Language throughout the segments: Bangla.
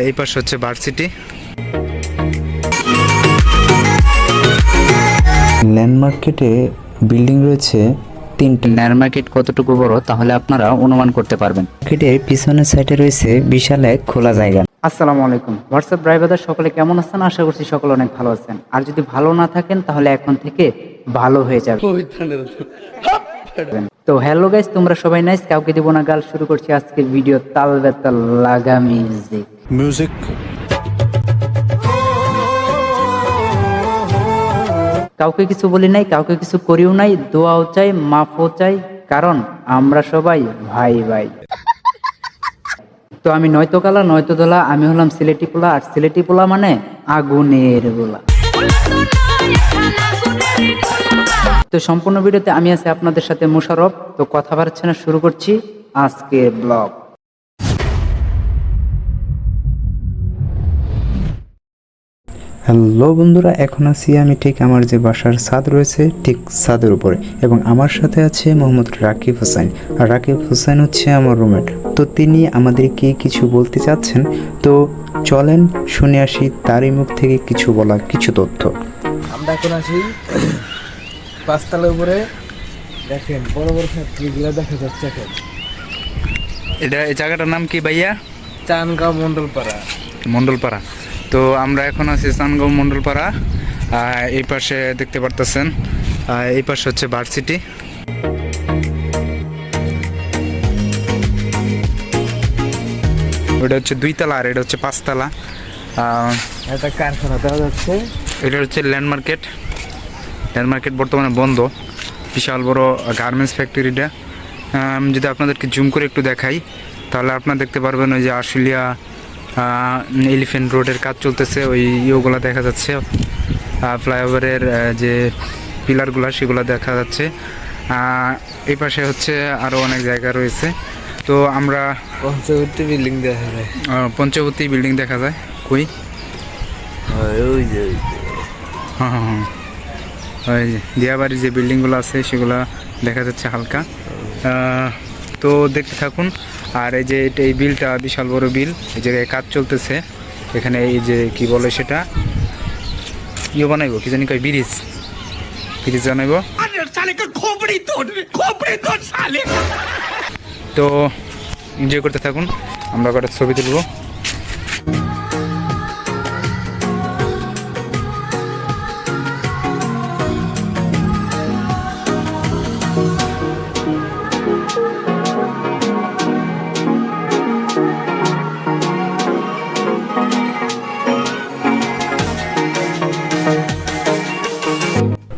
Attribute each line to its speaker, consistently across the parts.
Speaker 1: এই পাশে হচ্ছে ভার্সিটি।
Speaker 2: ল্যান্ড মার্কেটে বিল্ডিং রয়েছে তিনটি।
Speaker 3: ল্যান্ড মার্কেট কতটুকু বড় তাহলে আপনারা অনুমান করতে পারবেন।
Speaker 2: মার্কেটের পিছনের সাইডে রয়েছে বিশাল এক খোলা জায়গা।
Speaker 3: আসসালামু আলাইকুম হোয়াটসঅ্যাপ ড্রাইভারদের সকলে কেমন আছেন? আশা করছি সকলে অনেক ভালো আছেন। আর যদি ভালো না থাকেন তাহলে এখন থেকে ভালো হয়ে যাবে। তো হ্যালো গাইস, তোমরা সবাই নাইস, কাউকে দিব না গাল। শুরু করছি আজকের ভিডিও। তাল বেতাল লাগা মিউজিক। কাউকে কিছু বলি নাই, কাউকে কিছু করিও নাই, দোয়াও চাই, মাফও চাই, কারণ আমরা সবাই ভাই ভাই। তো আমি নয়তো কালা নয়তো দোলা, আমি হলাম সিলেটি পোলা, আর সিলেটি পোলা মানে আগুনের গোলা। তো সম্পূর্ণ ভিডিওতে আমি আছি আপনাদের সাথে মোশাররফ। তো কথা বাড়ছে না, শুরু করছি আজকের ব্লগ।
Speaker 2: হ্যালো বন্ধুরা, এখন আছি আমি ঠিক আমার যে বাসার ছাদ রয়েছে ঠিক ছাদের উপরে, এবং আমার সাথে আছে মোহাম্মদ রাকিব হোসেন। আর রাকিব হোসেন হচ্ছে আমার রুমমেট। তো তিনি আমাদেরকে কিছু বলতে চাচ্ছেন, তো চলেন শুনে আসি তারই মুখ থেকে কিছু বলা কিছু তথ্য।
Speaker 4: আমরা এখন আছি পাঁচতলার উপরে। দেখেন বড় বড় ফ্যাক্টরিগুলো দেখা যাচ্ছে এখন।
Speaker 1: এই জায়গাটার নাম কি ভাইয়া?
Speaker 4: চানগাঁও মন্ডলপাড়া।
Speaker 1: মন্ডলপাড়া। তো আমরা এখন আছি চানগাঁও মন্ডলপাড়া। এই পাশে দেখতে পারতেছেন, এই পাশে হচ্ছে ভার্সিটি। ওটা হচ্ছে 2 তলা আর এটা হচ্ছে 5 তলা।
Speaker 4: একটা কারখানা দেখা যাচ্ছে।
Speaker 1: এটা হচ্ছে ল্যান্ড মার্কেট। ল্যান্ড মার্কেট বর্তমানে বন্ধ। বিশাল বড় গার্মেন্টস ফ্যাক্টরিটা। যদি আপনাদেরকে জুম করে একটু দেখাই তাহলে আপনারা দেখতে পারবেন ওই যে আশুলিয়া এলিফ্যান্ট রোডের কাজ চলতেছে, ওই ইয়েগুলো দেখা যাচ্ছে। ফ্লাইওভারের যে পিলারগুলো সেগুলো দেখা যাচ্ছে। এই পাশে হচ্ছে আরও অনেক জায়গা রয়েছে। তো আমরা
Speaker 4: পঞ্চবর্তী বিল্ডিং দেখা যায়।
Speaker 1: পঞ্চবতী বিল্ডিং দেখা যায়। কই?
Speaker 4: ওই যে
Speaker 1: হ্যাঁ হ্যাঁ হ্যাঁ, ওই যে দিয়াবাড়ির যে বিল্ডিংগুলো আছে সেগুলো দেখা যাচ্ছে হালকা। তো দেখতে থাকুন। আর এই যে এই বিলটা বিশাল বড় বিল, এই জায়গায় কাজ চলতেছে। এখানে এই যে কি বলে সেটা ইয়ে বানাইবো, কি জানি কয়, ব্রিজ বানাইবো। তো এনজয় করতে থাকুন, আমরা কটা ছবি তুলবো।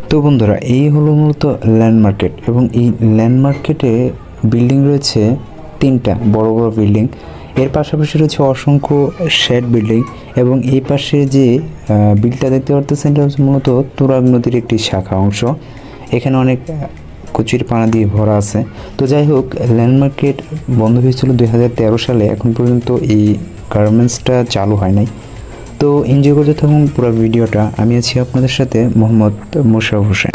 Speaker 2: তো বন্ধুরা, এই হলো মূলত ল্যান্ড মার্কেট, এবং এই ল্যান্ড মার্কেটে বিল্ডিং রয়েছে তিনটা বড় বড় বিল্ডিং। এর পাশাপাশি রয়েছে অসংখ্য শেড বিল্ডিং, এবং এই পাশে যে বিলটা দেখতে পারতেছেন এটা হচ্ছে মূলত তুরাগ নদীর একটি শাখা অংশ। এখানে অনেক কচুর পানা দিয়ে ভরা আছে। তো যাই হোক, ল্যান্ড মার্কেট বন্ধ হয়েছিল 2013 সালে। এখন পর্যন্ত এই গার্মেন্টসটা চালু হয় নাই। তো এনজয় করতে থাকুন পুরো ভিডিওটা। আমি আছি আপনাদের সাথে মোহাম্মদ মোশাররফ হোসেন।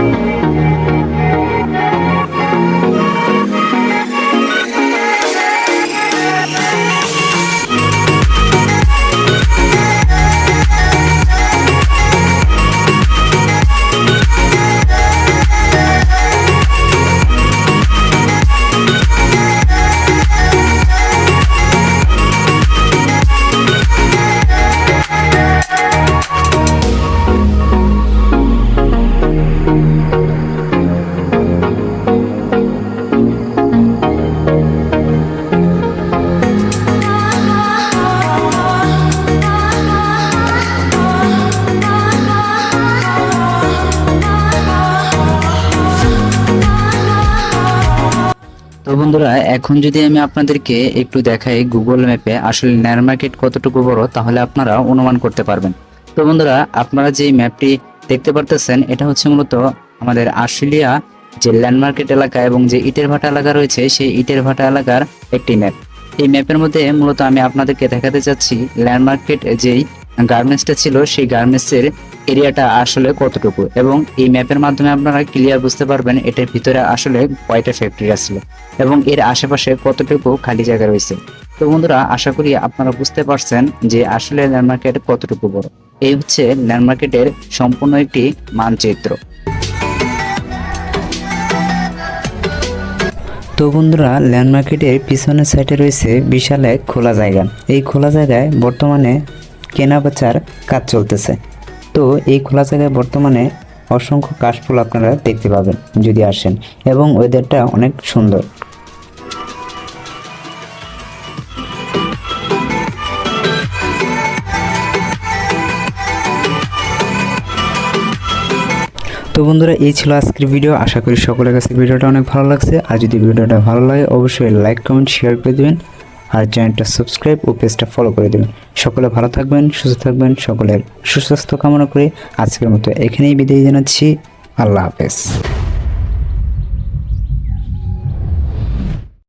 Speaker 3: তো বন্ধুরা, এখন যদি আমি আপনাদেরকে একটু দেখাই গুগল ম্যাপে আসলে ল্যান্ড মার্কেট কতটুকু বড় তাহলে আপনারা অনুমান করতে পারবেন। তো বন্ধুরা, আপনারা যে ম্যাপটি দেখতে পারতেছেন এটা হচ্ছে মূলত আমাদের আশুলিয়া যে ল্যান্ড মার্কেট এলাকা এবং যে ইটের ভাটা এলাকা রয়েছে সেই ইটের ভাটা এলাকার একটি ম্যাপ। এই ম্যাপের মধ্যে মূলত আমি আপনাদেরকে দেখাতে চাচ্ছি ল্যান্ড মার্কেট যেই গার্মেন্টসটা ছিল সেই গার্মেন্টসের এরিয়াটা আসলে কতটুকু, এবং এই ম্যাপের মাধ্যমে আপনারা ক্লিয়ার বুঝতে পারবেন এটার ভিতরে আসলে কয়টা ফ্যাক্টরি আছে এবং এর আশেপাশে কতটুকু খালি জায়গা রয়েছে। তো বন্ধুরা, আশা করি আপনারা বুঝতে পারছেন যে আসলে ল্যান্ড মার্কেট কতটুকু বড়। এই হচ্ছে ল্যান্ড মার্কেটের সম্পূর্ণ একটি মানচিত্র।
Speaker 2: তো বন্ধুরা, ল্যান্ড মার্কেটের পিছনের সাইডে রয়েছে বিশাল এক খোলা জায়গা। এই খোলা জায়গায় বর্তমানে কেনা বেচার কাজ চলতেছে। তো এই খোলা জায়গায় বর্তমানে অসংখ্য কাশফুল আপনারা দেখতে পাবেন যদি আসেন, এবং ওয়েদারটা অনেক সুন্দর। তো বন্ধুরা, এই ছিল আজকের ভিডিও। আশা করি সকলের কাছে ভিডিওটা অনেক ভালো লাগছে। আর যদি ভিডিওটা ভালো লাগে অবশ্যই লাইক, কমেন্ট, শেয়ার করে দেবেন। আর চ্যানেলটা সাবস্ক্রাইব ও পেজটা ফলো করে দেবেন। সকলে ভালো থাকবেন, সুস্থ থাকবেন। সকলের সুস্বাস্থ্য কামনা করে আজকের মতো এখানেই বিদায় জানাচ্ছি। আল্লাহ হাফেজ।